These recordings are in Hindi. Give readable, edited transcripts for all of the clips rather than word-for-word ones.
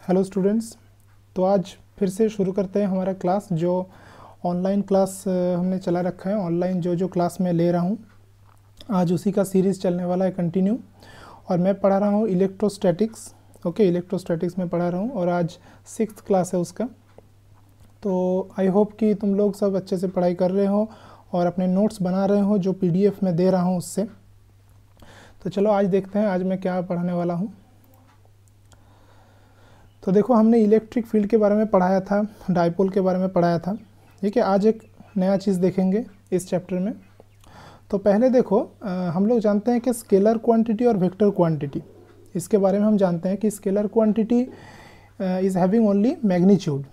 Hello students. तो आज फिर से शुरू करते हैं हमारा क्लास। जो ऑनलाइन क्लास हमने चला रखा है, ऑनलाइन जो क्लास मैं ले रहा हूँ, आज उसी का सीरीज़ चलने वाला है कंटिन्यू। और मैं पढ़ा रहा हूँ इलेक्ट्रोस्टैटिक्स। ओके, इलेक्ट्रोस्टैटिक्स में पढ़ा रहा हूँ और आज 6th क्लास है उसका। तो आई होप कि तुम लोग सब अच्छे से पढ़ाई कर रहे हो और अपने नोट्स बना रहे हो जो PDF में दे रहा हूँ उससे। तो चलो आज देखते हैं आज मैं क्या पढ़ाने वाला हूँ। तो देखो, हमने इलेक्ट्रिक फील्ड के बारे में पढ़ाया था, डाइपोल के बारे में पढ़ाया था। ठीक है, आज एक नया चीज़ देखेंगे इस चैप्टर में। तो पहले देखो, हम लोग जानते हैं कि स्केलर क्वांटिटी और वेक्टर क्वांटिटी, इसके बारे में हम जानते हैं कि scalar quantity is having only magnitude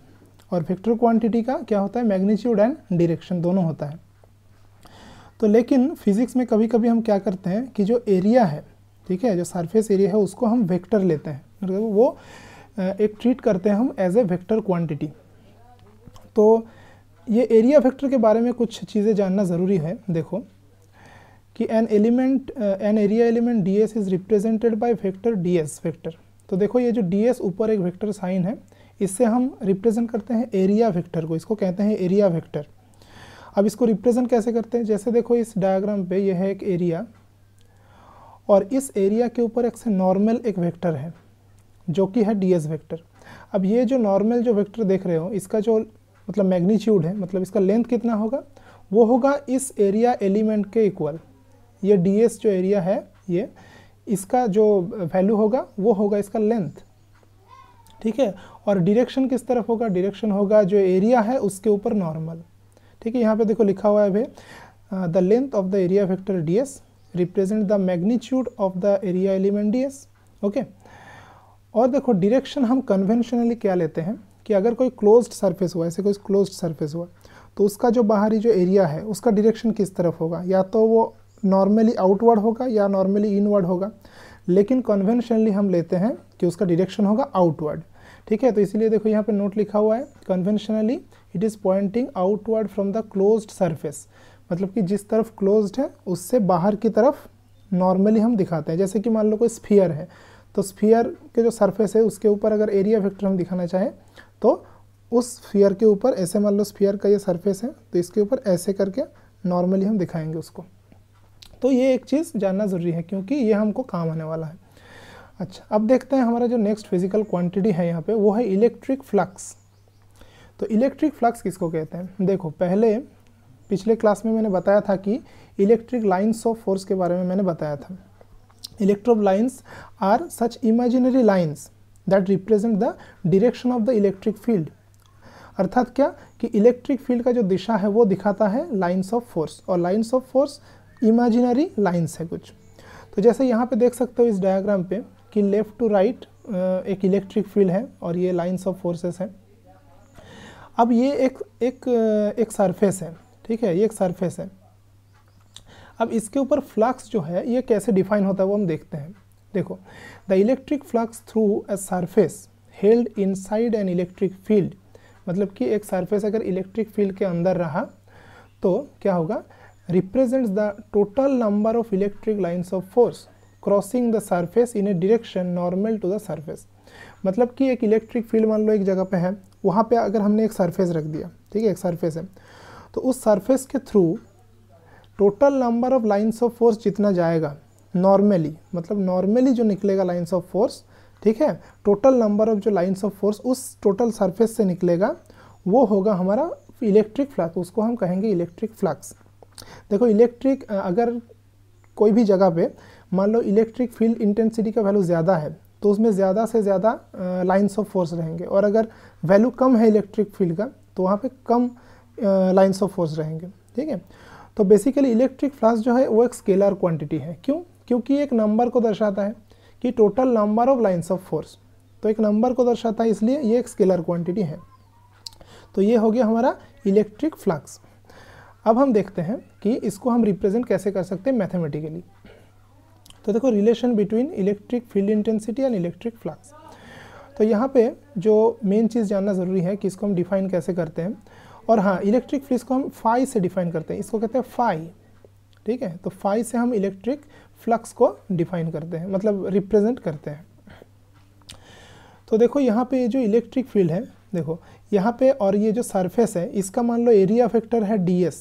और वेक्टर क्वांटिटी का क्या होता है, मैग्नीट्यूड एंड डायरेक्शन दोनों होता है। तो लेकिन फिज़िक्स में कभी कभी हम क्या करते हैं कि जो एरिया है, ठीक है, जो सरफेस एरिया है उसको हम वेक्टर लेते हैं, मतलब वो एक ट्रीट करते हैं हम एज ए वेक्टर क्वांटिटी। तो ये एरिया वेक्टर के बारे में कुछ चीज़ें जानना ज़रूरी है। देखो कि an area element ds is represented by vector ds vector. तो देखो, ये जो ds ऊपर एक वेक्टर साइन है, इससे हम रिप्रेजेंट करते हैं एरिया वेक्टर को, इसको कहते हैं एरिया वेक्टर। अब इसको रिप्रेजेंट कैसे करते हैं, जैसे देखो इस डायग्राम पे ये है एक एरिया और इस एरिया के ऊपर एक से नॉर्मल एक वेक्टर है जो कि है ds वेक्टर। अब ये जो नॉर्मल जो वेक्टर देख रहे हो, इसका जो मतलब मैग्नीट्यूड है, मतलब इसका लेंथ कितना होगा, वो होगा इस एरिया एलिमेंट के इक्वल। ये ds जो एरिया है, ये इसका जो वैल्यू होगा वो होगा इसका लेंथ। ठीक है, और डायरेक्शन किस तरफ होगा, डायरेक्शन होगा जो एरिया है उसके ऊपर नॉर्मल। ठीक है, यहाँ पे देखो लिखा हुआ है भाई, the length of the area vector ds represent the magnitude of the area element ds। Okay, और देखो डायरेक्शन हम कन्वेंशनली क्या लेते हैं कि अगर कोई क्लोज्ड सरफेस हुआ, ऐसे कोई क्लोज्ड सरफेस हुआ, तो उसका जो बाहरी जो एरिया है उसका डायरेक्शन किस तरफ होगा, या तो वो नॉर्मली आउटवर्ड होगा या नॉर्मली इनवर्ड होगा। लेकिन कन्वेंशनली हम लेते हैं कि उसका डायरेक्शन होगा आउटवर्ड। ठीक है, तो इसीलिए देखो यहाँ पे नोट लिखा हुआ है, conventionally it is Poynting outward from the closed surface. मतलब कि जिस तरफ क्लोज्ड है उससे बाहर की तरफ नॉर्मली हम दिखाते हैं। जैसे कि मान लो कोई स्फीयर है, तो स्फीयर के जो सरफेस है उसके ऊपर अगर एरिया वेक्टर हम दिखाना चाहें तो उस स्फीयर के ऊपर ऐसे, मान लो स्फीयर का ये सरफेस है तो इसके ऊपर ऐसे करके नॉर्मली हम दिखाएंगे उसको। तो ये एक चीज़ जानना ज़रूरी है क्योंकि ये हमको काम आने वाला है। अच्छा, अब देखते हैं हमारा जो नेक्स्ट फिजिकल क्वांटिटी है यहाँ पे, वो है इलेक्ट्रिक फ्लक्स। तो इलेक्ट्रिक फ्लक्स किसको कहते हैं, देखो पहले पिछले क्लास में मैंने बताया था कि इलेक्ट्रिक लाइन्स ऑफ फोर्स के बारे में मैंने बताया था। Electric lines are such imaginary lines that represent the direction of the electric field। अर्थात क्या कि इलेक्ट्रिक फील्ड का जो दिशा है वो दिखाता है लाइन्स ऑफ फोर्स, और lines of force imaginary lines है कुछ। तो जैसे यहाँ पे देख सकते हो इस डायग्राम पे कि लेफ्ट टू राइट एक इलेक्ट्रिक फील्ड है और ये लाइन्स ऑफ फोर्सेस है। अब ये एक सरफेस है, ठीक है, ये एक सरफेस है। अब इसके ऊपर फ्लक्स जो है ये कैसे डिफाइन होता है वो हम देखते हैं। देखो, the electric flux through a surface held inside an electric field. मतलब कि एक सरफेस अगर इलेक्ट्रिक फील्ड के अंदर रहा तो क्या होगा, represents the total number of electric lines of force crossing the surface in a direction normal to the surface. मतलब कि एक इलेक्ट्रिक फील्ड मान लो एक जगह पे है, वहाँ पे अगर हमने एक सरफेस रख दिया, ठीक है, एक सरफेस है, तो उस सरफेस के through total number of lines of force जितना जाएगा नॉर्मली, मतलब नॉर्मली जो निकलेगा लाइन्स ऑफ फोर्स, ठीक है, टोटल नंबर ऑफ जो लाइन्स ऑफ फोर्स उस टोटल सरफेस से निकलेगा वो होगा हमारा इलेक्ट्रिक फ्लक्स, उसको हम कहेंगे इलेक्ट्रिक फ्लक्स। देखो इलेक्ट्रिक, अगर कोई भी जगह पे मान लो इलेक्ट्रिक फील्ड इंटेंसिटी का वैल्यू ज़्यादा है तो उसमें ज़्यादा से ज़्यादा लाइन्स ऑफ फोर्स रहेंगे, और अगर वैल्यू कम है इलेक्ट्रिक फील्ड का तो वहाँ पे कम लाइन्स ऑफ फोर्स रहेंगे। ठीक है, तो बेसिकली इलेक्ट्रिक फ्लक्स जो है वो एक स्केलर क्वांटिटी है। क्यों, क्योंकि एक नंबर को दर्शाता है कि total number of lines of force, तो एक नंबर को दर्शाता है, इसलिए ये एक स्केलर क्वांटिटी है। तो ये हो गया हमारा इलेक्ट्रिक फ्लक्स। अब हम देखते हैं कि इसको हम रिप्रेजेंट कैसे कर सकते हैं मैथमेटिकली। तो देखो, relation between electric field intensity and electric flux. तो यहाँ पे जो मेन चीज़ जानना ज़रूरी है कि इसको हम डिफाइन कैसे करते हैं। और हाँ, इलेक्ट्रिक फ्लक्स को हम फाई से डिफाइन करते हैं, इसको कहते हैं फाई। ठीक है, तो फाई से हम इलेक्ट्रिक फ्लक्स को डिफाइन करते हैं, मतलब रिप्रेजेंट करते हैं। तो देखो यहाँ पे जो इलेक्ट्रिक फील्ड है, देखो यहाँ पे, और ये जो सरफेस है इसका मान लो एरिया वेक्टर है ds,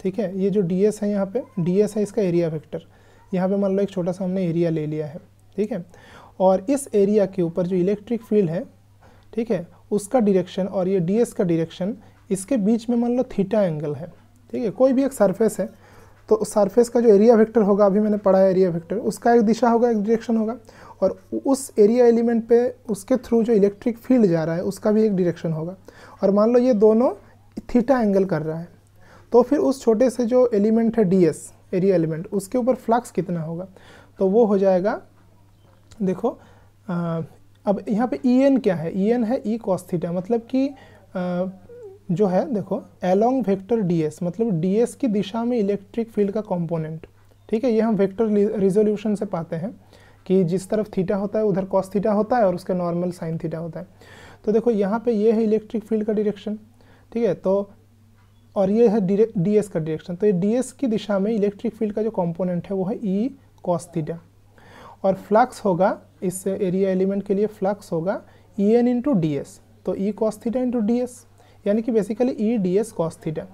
ठीक है। ये जो ds है, यहाँ पे ds है इसका एरिया वेक्टर। यहाँ पे मान लो एक छोटा सा हमने एरिया ले लिया है, ठीक है। और इस एरिया के ऊपर जो इलेक्ट्रिक फील्ड है, ठीक है, उसका डायरेक्शन और ये ds का डायरेक्शन, इसके बीच में मान लो थीटा एंगल है, ठीक है। कोई भी एक सरफेस है तो सरफेस का जो एरिया वेक्टर होगा, अभी मैंने पढ़ा है एरिया वेक्टर, उसका एक दिशा होगा, एक डायरेक्शन होगा, और उस एरिया एलिमेंट पे उसके थ्रू जो इलेक्ट्रिक फील्ड जा रहा है उसका भी एक डायरेक्शन होगा। और मान लो ये दोनों थीटा एंगल कर रहा है, तो फिर उस छोटे से जो एलिमेंट है ds एरिया एलिमेंट, उसके ऊपर फ्लक्स कितना होगा, तो वो हो जाएगा, देखो अब यहाँ पे En क्या है, En है E cos थीटा, मतलब कि जो है देखो अलोंग वेक्टर ds, मतलब ds की दिशा में इलेक्ट्रिक फील्ड का कंपोनेंट, ठीक है। ये हम वेक्टर रिजोल्यूशन से पाते हैं कि जिस तरफ थीटा होता है उधर cos थीटा होता है और उसका नॉर्मल साइन थीटा होता है। तो देखो यहाँ पे ये है इलेक्ट्रिक फील्ड का डायरेक्शन, ठीक है, तो और ये है ds का डायरेक्शन, तो ये ds की दिशा में इलेक्ट्रिक फील्ड का जो कंपोनेंट है वो है E cos थीटा। और फ्लक्स होगा, इस एरिया एलिमेंट के लिए फ्लक्स होगा En इंटू ds, तो E cos theta into ds, यानी कि basically E ds cos theta.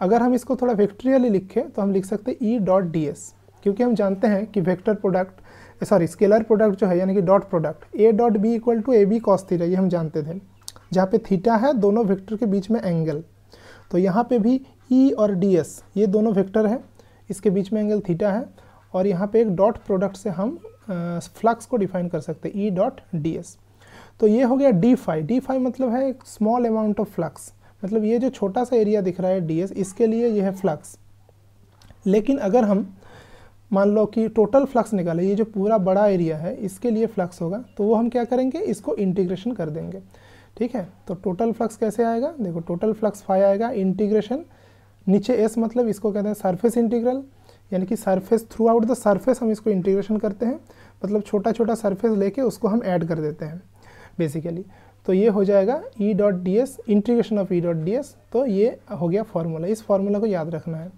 अगर हम इसको थोड़ा वेक्टरियली लिखें तो हम लिख सकते हैं E डॉट ds, क्योंकि हम जानते हैं कि vector product, sorry scalar product जो है यानी कि dot product A dot B equal to AB cos theta, ये हम जानते थे, जहाँ पे थीटा है दोनों वेक्टर के बीच में एंगल। तो यहाँ पे भी E और ds ये दोनों वेक्टर है, इसके बीच में एंगल थीटा है, और यहाँ पे एक डॉट प्रोडक्ट से हम फ्लक्स को डिफाइन कर सकते हैं E डॉट ds। तो ये हो गया डी फाई मतलब है एक स्मॉल अमाउंट ऑफ फ्लक्स, मतलब ये जो छोटा सा एरिया दिख रहा है ds, इसके लिए ये है फ्लक्स। लेकिन अगर हम मान लो कि टोटल फ्लक्स निकाले, ये जो पूरा बड़ा एरिया है इसके लिए फ्लक्स होगा, तो वो हम क्या करेंगे, इसको इंटीग्रेशन कर देंगे, ठीक है। तो टोटल फ्लक्स कैसे आएगा, देखो टोटल फ्लक्स फाई आएगा इंटीग्रेशन, नीचे s मतलब इसको कहते हैं सरफेस इंटीग्रल, यानी कि surface through out the surface हम इसको इंटीग्रेशन करते हैं, मतलब छोटा छोटा सरफेस लेके उसको हम ऐड कर देते हैं बेसिकली। तो ये हो जाएगा E dot ds, integration of E dot ds। तो ये हो गया फॉर्मूला, इस फॉर्मूला को याद रखना है,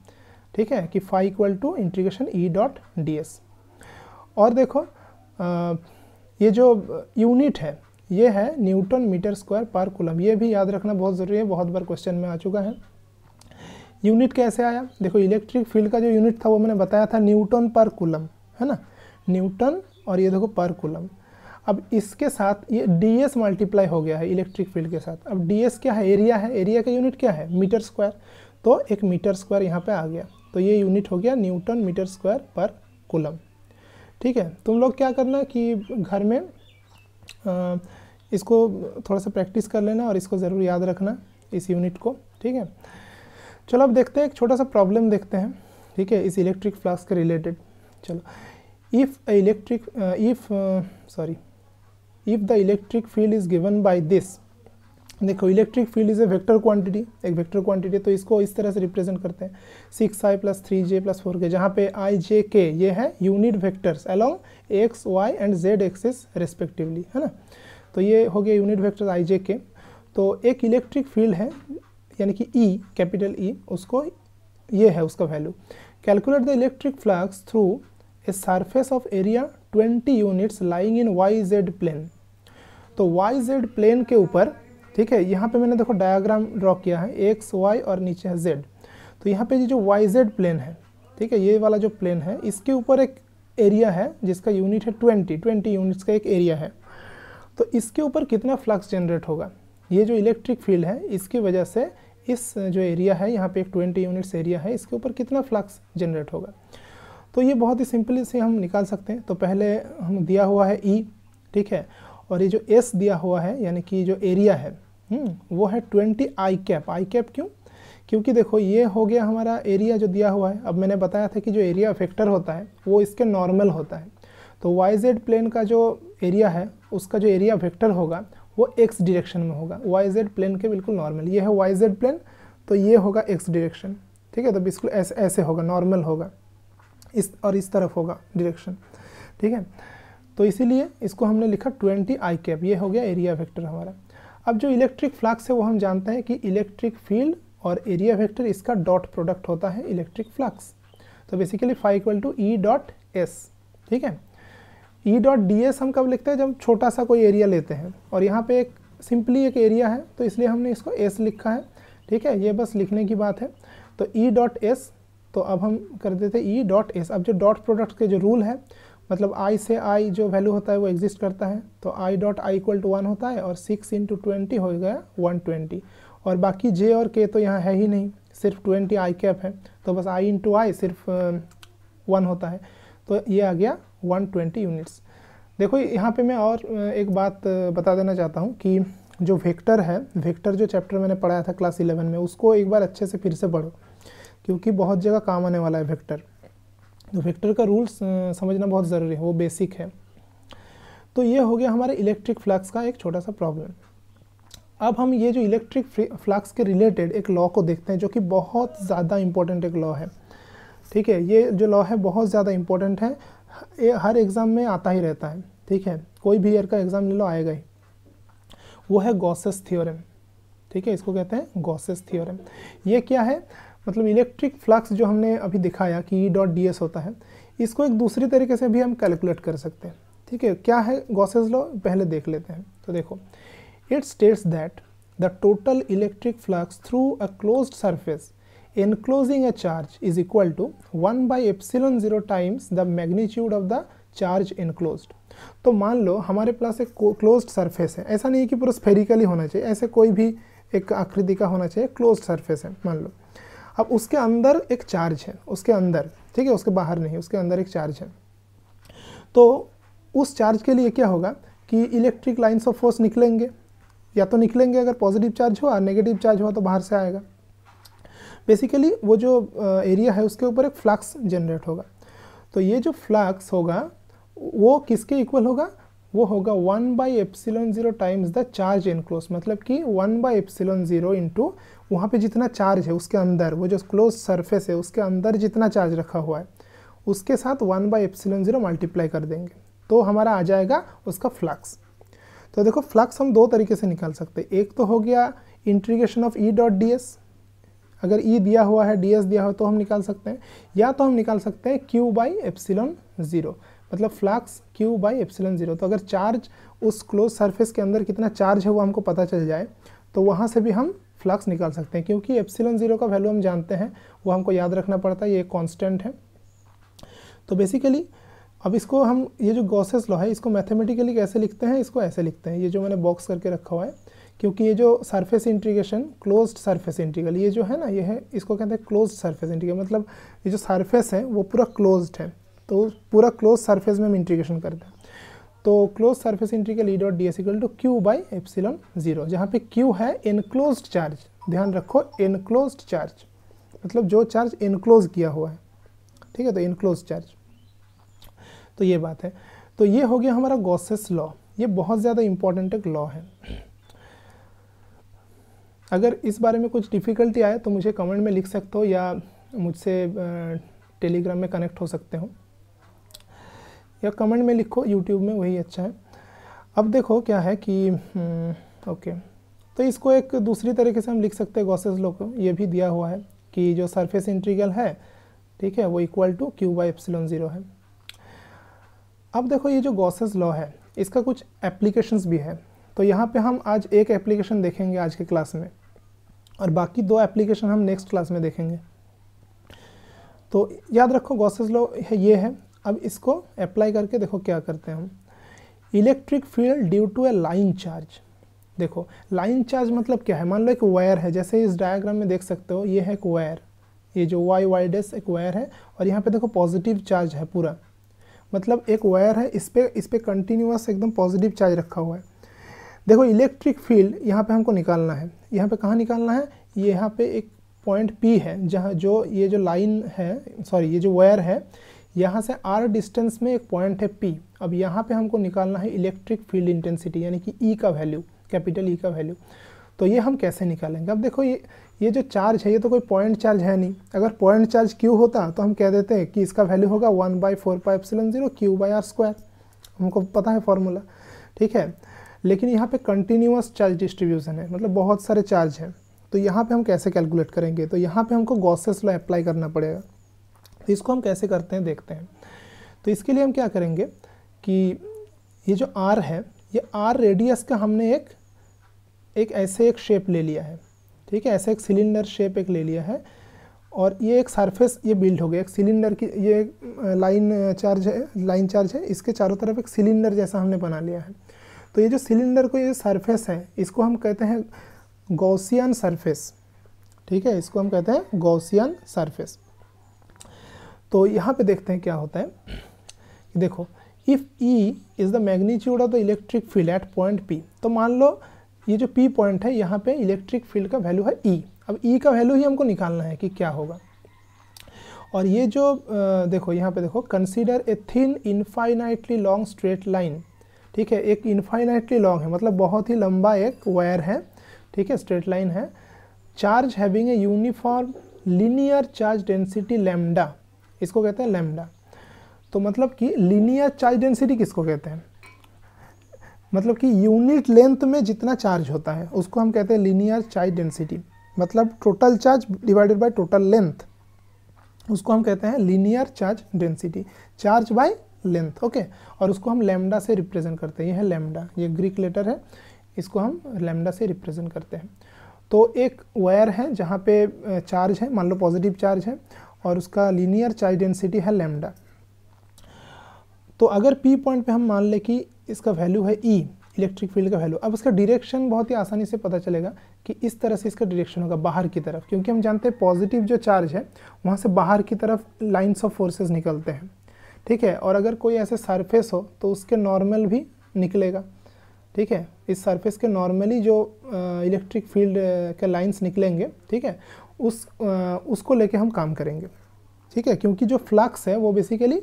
ठीक है, कि phi equal to integration E dot ds। और देखो ये जो यूनिट है ये है न्यूटन मीटर स्क्वायर पर कूलम, ये भी याद रखना बहुत ज़रूरी है, बहुत बार क्वेश्चन में आ चुका है। यूनिट कैसे आया, देखो इलेक्ट्रिक फील्ड का जो यूनिट था वो मैंने बताया था न्यूटन पर कूलम, है ना, न्यूटन, और ये देखो पर कूलम। अब इसके साथ ये ds मल्टीप्लाई हो गया है इलेक्ट्रिक फील्ड के साथ। अब ds क्या है, एरिया है, एरिया का यूनिट क्या है, मीटर स्क्वायर, तो एक मीटर स्क्वायर यहाँ पे आ गया, तो ये यूनिट हो गया न्यूटन मीटर स्क्वायर पर कूलम, ठीक है। तुम लोग क्या करना कि घर में इसको थोड़ा सा प्रैक्टिस कर लेना और इसको ज़रूर याद रखना, इस यूनिट को, ठीक है। चलो अब देखते हैं, एक छोटा सा प्रॉब्लम देखते हैं, ठीक है, इस इलेक्ट्रिक फ्लक्स के रिलेटेड। चलो, if the electric field is given by this, देखो electric field is a vector quantity, एक वेक्टर क्वांटिटी, तो इसको इस तरह से रिप्रेजेंट करते हैं 6i + 3j + 4k, जहाँ पे i j k ये है unit vectors along x y and z axis respectively, है ना। तो ये हो गया unit vector i j k। तो एक इलेक्ट्रिक फील्ड है यानी कि E, कैपिटल E, उसको ये है उसका value. Calculate the electric flux through a surface of area 20 units lying in YZ plane. तो YZ प्लेन के ऊपर, ठीक है, यहाँ पे मैंने देखो डायग्राम ड्रॉ किया है, x y और नीचे है z। तो यहाँ पे ये जो YZ प्लेन है, ठीक है, ये वाला जो प्लेन है इसके ऊपर एक एरिया है जिसका यूनिट है 20 यूनिट्स का एक एरिया है। तो इसके ऊपर कितना फ्लक्स जनरेट होगा, ये जो इलेक्ट्रिक फील्ड है इसकी वजह से इस जो एरिया है यहाँ पे एक 20 यूनिट्स एरिया है, इसके ऊपर कितना फ्लक्स जनरेट होगा। तो ये बहुत ही सिंपल से हम निकाल सकते हैं। तो पहले हम दिया हुआ है E, ठीक है, और ये जो S दिया हुआ है यानी कि जो एरिया है वो है 20 i कैप। आई कैप क्यों, क्योंकि देखो ये हो गया हमारा एरिया जो दिया हुआ है। अब मैंने बताया था कि जो एरिया वेक्टर होता है वो इसके नॉर्मल होता है। तो YZ प्लेन का जो एरिया है उसका जो एरिया वेक्टर होगा वो x डायरेक्शन में होगा, YZ प्लेन के बिल्कुल नॉर्मल। ये है YZ प्लेन, तो ये होगा x डायरेक्शन, ठीक है। तो बिल्कुल ऐसे होगा, नॉर्मल होगा, इस तरफ होगा डायरेक्शन, ठीक है। तो इसीलिए इसको हमने लिखा 20 i कैप, ये हो गया एरिया वेक्टर हमारा। अब जो इलेक्ट्रिक फ्लक्स है वो हम जानते हैं कि इलेक्ट्रिक फील्ड और एरिया वेक्टर इसका डॉट प्रोडक्ट होता है इलेक्ट्रिक फ्लक्स। तो basically phi equal to E dot S, ठीक है। ई डॉट डी एस हम कब लिखते हैं, जब छोटा सा कोई एरिया लेते हैं, और यहाँ पे एक सिंपली एक एरिया है तो इसलिए हमने इसको एस लिखा है, ठीक है, ये बस लिखने की बात है। तो ई डॉट एस, तो अब हम कर देते ई डॉट एस। अब जो डॉट प्रोडक्ट के जो रूल है, मतलब आई से आई जो वैल्यू होता है वो एग्जिस्ट करता है, तो i dot i equal to 1 होता है, और 6 × 20 हो गया 120, और बाकी जे और के तो यहाँ है ही नहीं, सिर्फ 20 आई कैप है, तो बस आई इंटू आई सिर्फ 1 होता है, तो ये आ गया 120 यूनिट्स। देखो यहाँ पे मैं और एक बात बता देना चाहता हूँ कि जो वेक्टर है, वेक्टर जो चैप्टर मैंने पढ़ाया था क्लास 11 में, उसको एक बार अच्छे से फिर से पढ़ो, क्योंकि बहुत जगह काम आने वाला है वेक्टर। तो वेक्टर का रूल्स समझना बहुत ज़रूरी है, वो बेसिक है। तो ये हो गया हमारे इलेक्ट्रिक फ्लक्स का एक छोटा सा प्रॉब्लम। अब हम ये जो इलेक्ट्रिक फ्लक्स के रिलेटेड एक लॉ को देखते हैं, जो कि बहुत ज़्यादा इम्पोर्टेंट एक लॉ है, ठीक है। ये जो लॉ है बहुत ज़्यादा इम्पोर्टेंट है, ये हर एग्ज़ाम में आता ही रहता है, ठीक है, कोई भी ईयर का एग्ज़ाम ले लो आएगा ही। वो है गॉसेस थ्योरम, ठीक है, इसको कहते हैं गॉसेस थ्योरम। ये क्या है, मतलब इलेक्ट्रिक फ्लक्स जो हमने अभी दिखाया कि ई डॉट डी एस होता है, इसको एक दूसरी तरीके से भी हम कैलकुलेट कर सकते हैं, ठीक है। क्या है गॉसेस लॉ, पहले देख लेते हैं। तो देखो, it states that the total electric flux through a closed surface enclosing a charge is equal to 1/ε0 times the magnitude of the charge enclosed। तो मान लो हमारे पास एक क्लोज्ड सरफेस है, ऐसा नहीं है कि पूरा स्फेरिकली होना चाहिए, ऐसे कोई भी एक आकृति का होना चाहिए, क्लोज्ड सरफेस है मान लो। अब उसके अंदर एक चार्ज है, उसके अंदर, ठीक है, उसके बाहर नहीं, उसके अंदर एक चार्ज है। तो उस चार्ज के लिए क्या होगा कि इलेक्ट्रिक लाइन्स ऑफ फोर्स निकलेंगे, या तो निकलेंगे अगर पॉजिटिव चार्ज हुआ, नेगेटिव चार्ज हुआ तो बाहर से आएगा। बेसिकली वो जो एरिया है उसके ऊपर एक फ्लक्स जनरेट होगा। तो ये जो फ्लक्स होगा वो किसके इक्वल होगा, वो होगा 1/ε0 टाइम्स द चार्ज एनक्लोज, मतलब कि 1/ε0 इंटू वहाँ पे जितना चार्ज है उसके अंदर, वो जो क्लोज सरफेस है उसके अंदर जितना चार्ज रखा हुआ है उसके साथ 1/ε0 मल्टीप्लाई कर देंगे, तो हमारा आ जाएगा उसका फ्लक्स। तो देखो फ्लक्स हम दो तरीके से निकाल सकते हैं, एक तो हो गया integration of E dot d S, अगर ई दिया हुआ है डी एस दिया हुआ तो हम निकाल सकते हैं, या तो हम निकाल सकते हैं Q/ε0, मतलब फ्लक्स Q/ε0। तो अगर चार्ज उस क्लोज सरफेस के अंदर कितना चार्ज है वो हमको पता चल जाए तो वहाँ से भी हम फ्लक्स निकाल सकते हैं, क्योंकि ε0 का वैल्यू हम जानते हैं, वो हमको याद रखना पड़ता है, ये कांस्टेंट है। तो बेसिकली अब इसको हम, ये जो गॉसेस लॉ है इसको मैथमेटिकली कैसे लिखते हैं, इसको ऐसे लिखते हैं, ये जो मैंने बॉक्स करके रखा हुआ है, क्योंकि ये जो surface integration, closed surface integral, ये जो है ना, ये है, इसको कहते हैं क्लोज्ड सरफेस इंटीग्रल, मतलब ये जो सरफेस है वो पूरा क्लोज्ड है, तो पूरा क्लोज सरफेस में हम इंटीग्रेशन करते हैं। तो close surface integral E dot d s equal to Q/ε0, जहाँ पे Q है इनक्लोज्ड चार्ज, ध्यान रखो इनक्लोज्ड चार्ज, मतलब जो चार्ज इनक्लोज किया हुआ है, ठीक है, तो इनक्लोज्ड चार्ज। तो ये बात है। तो ये हो गया हमारा गॉसेस लॉ, ये बहुत ज़्यादा इंपॉर्टेंट एक लॉ है। अगर इस बारे में कुछ डिफ़िकल्टी आए तो मुझे कमेंट में लिख सकते हो, या मुझसे टेलीग्राम में कनेक्ट हो सकते हो, या कमेंट में लिखो यूट्यूब में, वही अच्छा है। अब देखो क्या है कि ओके, तो इसको एक दूसरी तरीके से हम लिख सकते हैं गॉसेस लॉ को, ये भी दिया हुआ है कि जो सरफेस इंटीग्रल है, ठीक है, वो इक्वल टू Q/ε0 है। अब देखो ये जो गॉसेस लॉ है इसका कुछ एप्लीकेशंस भी है, तो यहाँ पे हम आज एक एप्लीकेशन देखेंगे आज के क्लास में, और बाकी दो एप्लीकेशन हम नेक्स्ट क्लास में देखेंगे। तो याद रखो गॉसेस लॉ ये है। अब इसको अप्लाई करके देखो क्या करते हैं हम, electric field due to a line charge. देखो लाइन चार्ज मतलब क्या है, मान लो एक वायर है, जैसे इस डायग्राम में देख सकते हो, ये है एक वायर, ये जो वाई डैश एक वायर है, और यहाँ पे देखो पॉजिटिव चार्ज है पूरा, मतलब एक वायर है, इस पे कंटिन्यूअस एकदम पॉजिटिव चार्ज रखा हुआ है। देखो इलेक्ट्रिक फील्ड यहाँ पे हमको निकालना है, यहाँ पे कहाँ निकालना है, ये यहाँ पे एक पॉइंट P है, जहाँ जो ये जो लाइन है, सॉरी ये जो वायर है, यहाँ से R डिस्टेंस में एक पॉइंट है P। अब यहाँ पे हमको निकालना है इलेक्ट्रिक फील्ड इंटेंसिटी, यानी कि E का वैल्यू, कैपिटल E का वैल्यू। तो ये हम कैसे निकालेंगे, अब देखो ये जो चार्ज है ये तो कोई पॉइंट चार्ज है नहीं, अगर पॉइंट चार्ज Q होता तो हम कह देते हैं कि इसका वैल्यू होगा 1/4πε0 Q/r², हमको पता है फॉर्मूला, ठीक है। लेकिन यहाँ पे कंटिन्यूअस चार्ज डिस्ट्रीब्यूशन है, मतलब बहुत सारे चार्ज हैं, तो यहाँ पे हम कैसे कैलकुलेट करेंगे, तो यहाँ पे हमको गॉसेस लॉ अप्लाई करना पड़ेगा। तो इसको हम कैसे करते हैं देखते हैं। तो इसके लिए हम क्या करेंगे कि ये जो आर है, ये आर रेडियस का हमने एक ऐसे एक शेप ले लिया है, ठीक है, ऐसे एक सिलेंडर शेप एक ले लिया है, और ये एक सरफेस ये बिल्ड हो गया, एक सिलेंडर की ये लाइन चार्ज है, इसके चारों तरफ एक सिलेंडर जैसा हमने बना लिया है। तो ये जो सिलेंडर को ये सरफेस है, इसको हम कहते हैं गॉसियन सरफेस, ठीक है, इसको हम कहते हैं गॉसियन सरफेस। तो यहाँ पे देखते हैं क्या होता है, देखो if E is the magnitude of the electric field at point P, तो मान लो ये जो P पॉइंट है, यहाँ पे इलेक्ट्रिक फील्ड का वैल्यू है E। अब E का वैल्यू ही हमको निकालना है कि क्या होगा। और ये जो देखो यहाँ पे देखो, consider a thin infinitely long straight line, ठीक है, एक इनफाइनाइटली लॉन्ग है मतलब बहुत ही लंबा एक वायर है, ठीक है, स्ट्रेट लाइन है, charge having a uniform linear charge density lambda, इसको कहते हैं लैम्डा। तो मतलब कि लीनियर चार्ज डेंसिटी किसको कहते हैं, मतलब कि यूनिट लेंथ में जितना चार्ज होता है उसको हम कहते हैं लीनियर चार्ज डेंसिटी, मतलब total charge divided by total length, उसको हम कहते हैं linear charge density, charge by length, okay. और उसको हम लैम्डा से रिप्रेजेंट करते हैं, ये है लैम्डा, ये ग्रीक लेटर है, इसको हम लैम्डा से रिप्रेजेंट करते हैं। तो एक वायर है जहाँ पे चार्ज है, मान लो पॉजिटिव चार्ज है, और उसका लीनियर चार्ज डेंसिटी है लैम्डा। तो अगर P पॉइंट पे हम मान लें कि इसका वैल्यू है E, इलेक्ट्रिक फील्ड का वैल्यू, अब इसका डायरेक्शन बहुत ही आसानी से पता चलेगा कि इस तरह से इसका डायरेक्शन होगा बाहर की तरफ, क्योंकि हम जानते हैं पॉजिटिव जो चार्ज है वहाँ से बाहर की तरफ लाइन्स ऑफ फोर्सेस निकलते हैं, ठीक है, और अगर कोई ऐसे सरफेस हो तो उसके नॉर्मल भी निकलेगा, ठीक है, इस सरफेस के नॉर्मली जो इलेक्ट्रिक फील्ड के लाइन्स निकलेंगे, ठीक है, उसको लेके हम काम करेंगे, ठीक है, क्योंकि जो फ्लक्स है वो बेसिकली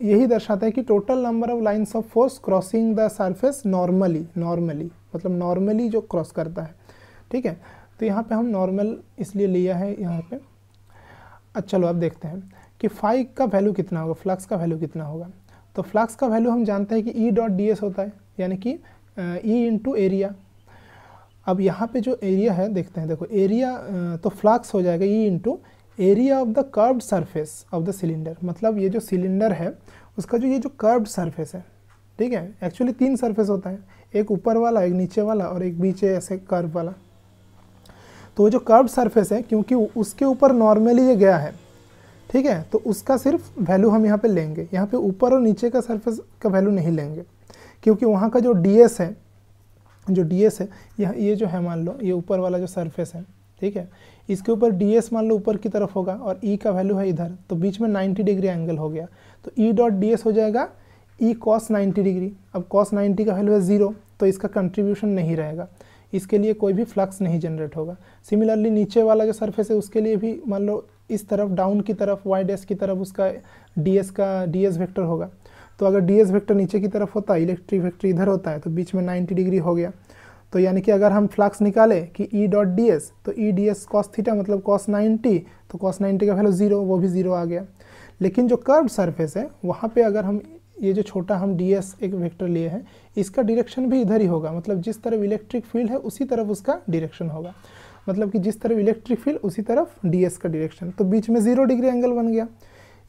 यही दर्शाता है कि total number of lines of force crossing the surface normally मतलब नॉर्मली जो क्रॉस करता है, ठीक है। तो यहाँ पे हम नॉर्मल इसलिए लिया है यहाँ पे। अच्छा चलो अब देखते हैं कि फाई का वैल्यू कितना होगा, फ्लक्स का वैल्यू कितना होगा। तो फ्लक्स का वैल्यू हम जानते हैं कि E.ds होता है, यानी कि E इंटू एरिया। अब यहाँ पे जो एरिया है देखते हैं, देखो एरिया तो फ्लक्स हो जाएगा E into area of the curved surface of the cylinder, मतलब ये जो सिलेंडर है उसका जो ये जो कर्व्ड सरफेस है, ठीक है, एक्चुअली 3 सरफेस होता है, एक ऊपर वाला, एक नीचे वाला और एक बीच ऐसे कर्व वाला। तो वो जो कर्व्ड सरफेस है, क्योंकि उसके ऊपर नॉर्मली ये गया है, ठीक है, तो उसका सिर्फ वैल्यू हम यहाँ पे लेंगे, यहाँ पे ऊपर और नीचे का सरफेस का वैल्यू नहीं लेंगे, क्योंकि वहाँ का जो ds है, ये जो है मान लो ये ऊपर वाला जो सरफेस है, ठीक है, इसके ऊपर ds मान लो ऊपर की तरफ होगा और E का वैल्यू है इधर, तो बीच में 90 डिग्री एंगल हो गया, तो E.ds हो जाएगा E cos 90 डिग्री। अब cos 90 का वैल्यू है 0, तो इसका कंट्रीब्यूशन नहीं रहेगा, इसके लिए कोई भी फ्लक्स नहीं जनरेट होगा। सिमिलरली नीचे वाला जो सरफेस है उसके लिए भी मान लो इस तरफ डाउन की तरफ y डैश की तरफ उसका ds वेक्टर होगा, तो अगर ds वेक्टर नीचे की तरफ होता है, इलेक्ट्रिक वेक्टर इधर होता है, तो बीच में 90 डिग्री हो गया। तो यानी कि अगर हम फ्लक्स निकालें कि E.ds, तो E.ds cos थीटा मतलब cos 90, तो cos 90 का वैल्यू 0, वो भी 0 आ गया। लेकिन जो कर्व्ड सरफेस है वहाँ पे अगर हम ये जो छोटा हम ds एक वेक्टर लिए हैं, इसका डायरेक्शन भी इधर ही होगा, मतलब जिस तरफ इलेक्ट्रिक फील्ड है उसी तरफ उसका डायरेक्शन होगा, मतलब कि जिस तरफ इलेक्ट्रिक फील्ड उसी तरफ ds का डायरेक्शन, तो बीच में 0 डिग्री एंगल बन गया।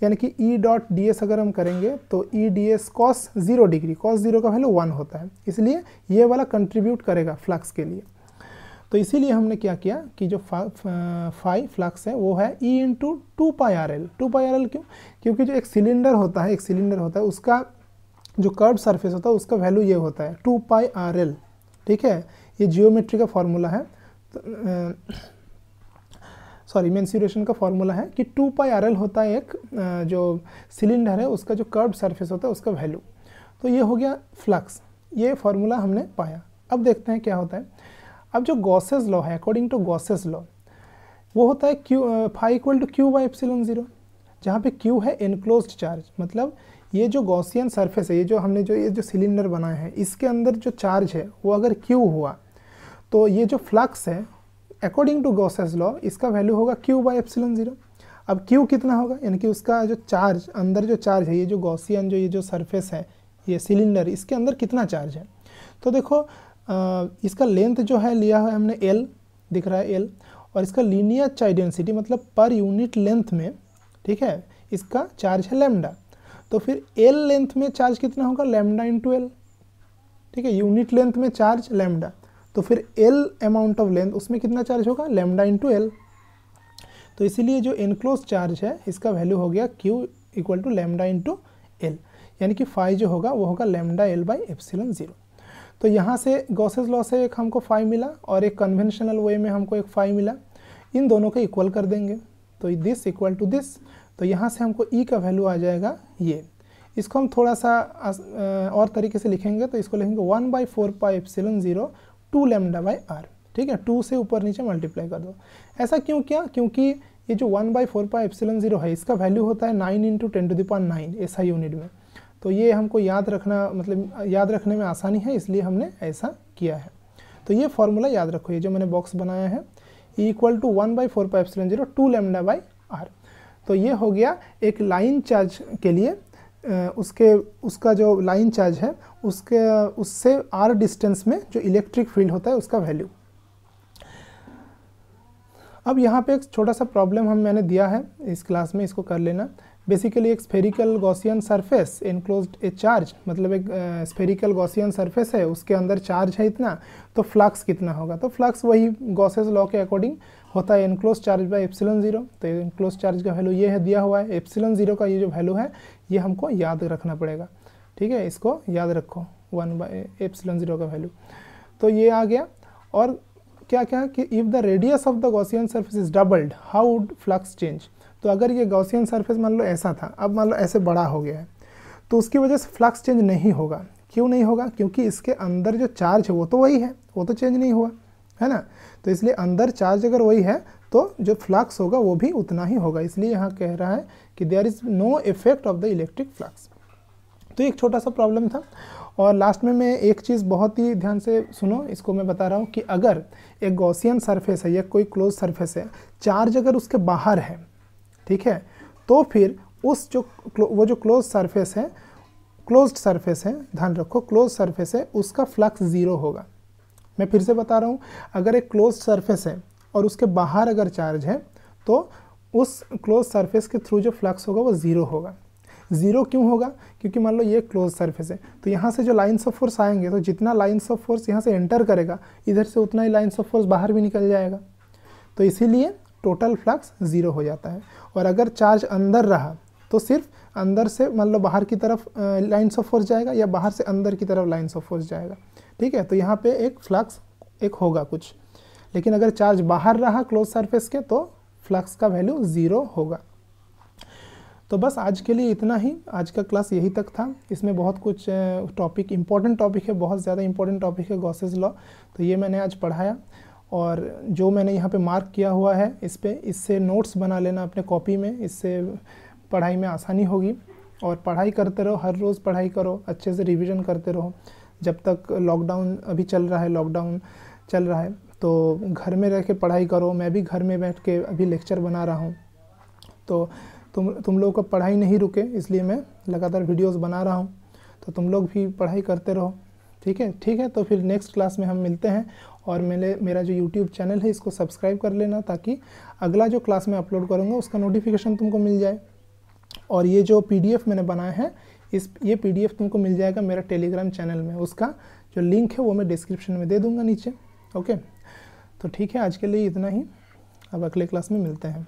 यानी कि E.ds अगर हम करेंगे तो E.ds cos 0 डिग्री, cos 0 का वैल्यू 1 होता है, इसलिए ये वाला कंट्रीब्यूट करेगा फ्लक्स के लिए। तो इसीलिए हमने क्या किया कि जो फाई फ्लक्स है वो है E इंटू 2πRL। 2πRL क्यों? क्योंकि जो एक सिलेंडर होता है उसका जो कर्व सरफेस होता है उसका वैल्यू ये होता है 2πRL, ठीक है, ये जियोमेट्री का फॉर्मूला है, मेंसुरेशन का फॉर्मूला है कि 2πRL होता है एक जो सिलेंडर है उसका जो कर्व सरफेस होता है उसका वैल्यू। तो ये हो गया फ्लक्स, ये फॉर्मूला हमने पाया। अब देखते हैं क्या होता है। अब जो गॉसेस लॉ है, अकॉर्डिंग टू गॉसेस लॉ, वो होता है फाई इक्वल टू Q/ε0, जहाँ पे Q है एनक्लोज्ड चार्ज, मतलब ये जो गॉसियन सरफेस है, ये जो सिलेंडर बनाया है, इसके अंदर जो चार्ज है वो अगर Q हुआ तो ये जो फ्लक्स है अकॉर्डिंग टू गॉसेस लॉ इसका वैल्यू होगा Q/ε0। अब Q कितना होगा, यानी कि उसका जो चार्ज अंदर जो चार्ज है, ये जो गॉसियन ये जो सरफेस है, ये सिलेंडर, इसके अंदर कितना चार्ज है। तो देखो इसका लेंथ जो है लिया है हमने L, दिख रहा है L, और इसका लीनियर चार्ज डेंसिटी मतलब पर यूनिट लेंथ में, ठीक है, इसका चार्ज है लैम्डा। तो फिर एल लेंथ में चार्ज कितना होगा, लैम्डा इंटू एल, ठीक है, यूनिट लेंथ में चार्ज लैम्डा, तो फिर एल अमाउंट ऑफ लेंथ उसमें कितना चार्ज होगा, लैम्डा इंटू एल। तो इसीलिए जो एनक्लोज चार्ज है इसका वैल्यू हो गया Q equal to lambda into l, यानी कि फाई जो होगा वो होगा लैम्डा एल बाई एप्सिलॉन 0। तो यहाँ से गॉसेस लॉ से एक हमको फाई मिला और एक कन्वेंशनल वे में हमको एक फाई मिला, इन दोनों को इक्वल कर देंगे तो दिस इक्वल टू दिस। तो यहाँ से हमको ई का वैल्यू आ जाएगा ये, इसको हम थोड़ा सा और तरीके से लिखेंगे तो इसको लिखेंगे 1/4 pi epsilon 0 2 lambda by r, ठीक है, 2 से ऊपर नीचे मल्टीप्लाई कर दो। ऐसा क्यों किया, क्योंकि ये जो 1/4 पाई एप्सिलॉन 0 है इसका वैल्यू होता है 9 × 10⁹ ऐसा यूनिट में, तो ये हमको याद रखना, मतलब याद रखने में आसानी है, इसलिए हमने ऐसा किया है। तो ये फॉर्मूला याद रखो, ये जो मैंने बॉक्स बनाया है equal to 1/4 pi epsilon 0 2 lambda by r. तो ये हो गया एक लाइन चार्ज के लिए उसका जो लाइन चार्ज है उससे आर डिस्टेंस में जो इलेक्ट्रिक फील्ड होता है उसका वैल्यू। अब यहाँ पे एक छोटा सा प्रॉब्लम मैंने दिया है इस क्लास में, इसको कर लेना। बेसिकली एक स्फेरिकल गॉसियन सरफेस एनक्लोज्ड ए चार्ज, मतलब एक स्फेरिकल गॉसियन सरफेस है, उसके अंदर चार्ज है इतना, तो फ्लक्स कितना होगा, तो फ्लक्स वही गॉसेस लॉ के अकॉर्डिंग होता है एनक्लोज चार्ज बाय एप्सिलॉन 0। तो एनक्लोज चार्ज का वैल्यू ये है, दिया हुआ है एप्सिलॉन 0 का ये जो वैल्यू है ये हमको याद रखना पड़ेगा, ठीक है, इसको याद रखो 1/एप्सिलॉन 0 का वैल्यू। तो ये आ गया। और क्या क्या कि if the radius of the Gaussian surface is doubled how would flux change. तो अगर ये गॉसियन सरफेस मान लो ऐसा था, अब मान लो ऐसे बड़ा हो गया है, तो उसकी वजह से फ्लक्स चेंज नहीं होगा। क्यों नहीं होगा, क्योंकि इसके अंदर जो चार्ज है वो तो वही है, वो तो चेंज नहीं हुआ है ना। तो इसलिए अंदर चार्ज अगर वही है तो जो फ्लक्स होगा वो भी उतना ही होगा, इसलिए यहाँ कह रहा है कि there is no effect of the electric flux. तो एक छोटा सा प्रॉब्लम था। और लास्ट में मैं एक चीज़ बहुत ही ध्यान से सुनो, इसको मैं बता रहा हूँ कि अगर एक गॉसियन सरफेस है या कोई क्लोज सरफेस है, चार्ज अगर उसके बाहर है, ठीक है, तो फिर उस वो जो क्लोज सरफेस है, क्लोज्ड सरफेस है, ध्यान रखो क्लोज सरफेस है, उसका फ्लक्स 0 होगा। मैं फिर से बता रहा हूँ, अगर एक क्लोज सरफेस है और उसके बाहर अगर चार्ज है तो उस क्लोज सरफेस के थ्रू जो फ्लक्स होगा वो 0 होगा। 0 क्यों होगा, क्योंकि मान लो ये क्लोज सरफेस है, तो यहाँ से जो लाइन्स ऑफ फोर्स आएंगे, तो जितना लाइन्स ऑफ फोर्स यहाँ से एंटर करेगा इधर से उतना ही लाइन्स ऑफ फोर्स बाहर भी निकल जाएगा, तो इसीलिए टोटल फ्लक्स 0 हो जाता है। और अगर चार्ज अंदर रहा तो सिर्फ अंदर से मान लो बाहर की तरफ लाइन्स ऑफ फोर्स जाएगा या बाहर से अंदर की तरफ लाइन्स ऑफ फोर्स जाएगा, ठीक है। तो यहाँ पे एक फ्लक्स एक होगा कुछ, लेकिन अगर चार्ज बाहर रहा क्लोज सरफेस के तो फ्लक्स का वैल्यू 0 होगा। तो बस आज के लिए इतना ही, आज का क्लास यही तक था। इसमें बहुत कुछ टॉपिक, इंपॉर्टेंट टॉपिक है, बहुत ज़्यादा इंपॉर्टेंट टॉपिक है गॉसेस लॉ, तो ये मैंने आज पढ़ाया। और जो मैंने यहाँ पे मार्क किया हुआ है इससे नोट्स बना लेना अपने कॉपी में, इससे पढ़ाई में आसानी होगी। और पढ़ाई करते रहो, हर रोज़ पढ़ाई करो, अच्छे से रिवीजन करते रहो। जब तक लॉकडाउन अभी चल रहा है, लॉकडाउन चल रहा है, तो घर में रह के पढ़ाई करो। मैं भी घर में बैठ के अभी लेक्चर बना रहा हूँ, तो तुम लोगों का पढ़ाई नहीं रुके, इसलिए मैं लगातार वीडियोस बना रहा हूँ। तो तुम लोग भी पढ़ाई करते रहो, ठीक है। ठीक है, तो फिर नेक्स्ट क्लास में हम मिलते हैं। और मेरा जो यूट्यूब चैनल है इसको सब्सक्राइब कर लेना, ताकि अगला जो क्लास मैं अपलोड करूँगा उसका नोटिफिकेशन तुमको मिल जाए। और ये जो PDF मैंने बनाया है, ये PDF तुमको मिल जाएगा मेरा टेलीग्राम चैनल में, उसका जो लिंक है वो मैं डिस्क्रिप्शन में दे दूँगा नीचे, ओके। तो ठीक है, आज के लिए इतना ही, अब अगले क्लास में मिलते हैं।